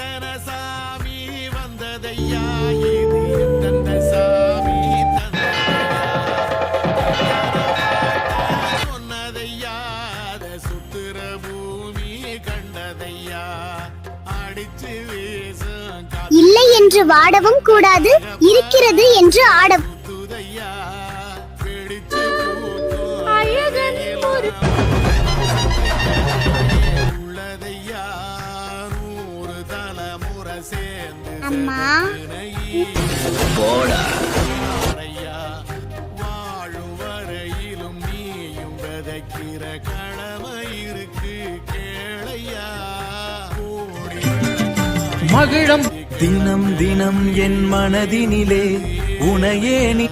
எத்தன சாமி வந்ததையா இது எந்தெந்த சாமி சொன்னதையா சுத்துற பூமி கண்டதையா அடிச்சு வேசம் இல்லை என்று வாடவும் கூடாது, இருக்கிறது என்று ஆடவும். துதையா வெடிச்சு உள்ளதையா 100 தலைமுறை சேர்ந்து அம்மா போடா வாழும் வரையிலும் நீயும் விதைக்கிற கடமை இருக்கு கேளையா மகிழம் தினம் தினம் என் மனதினிலே உனையே நீ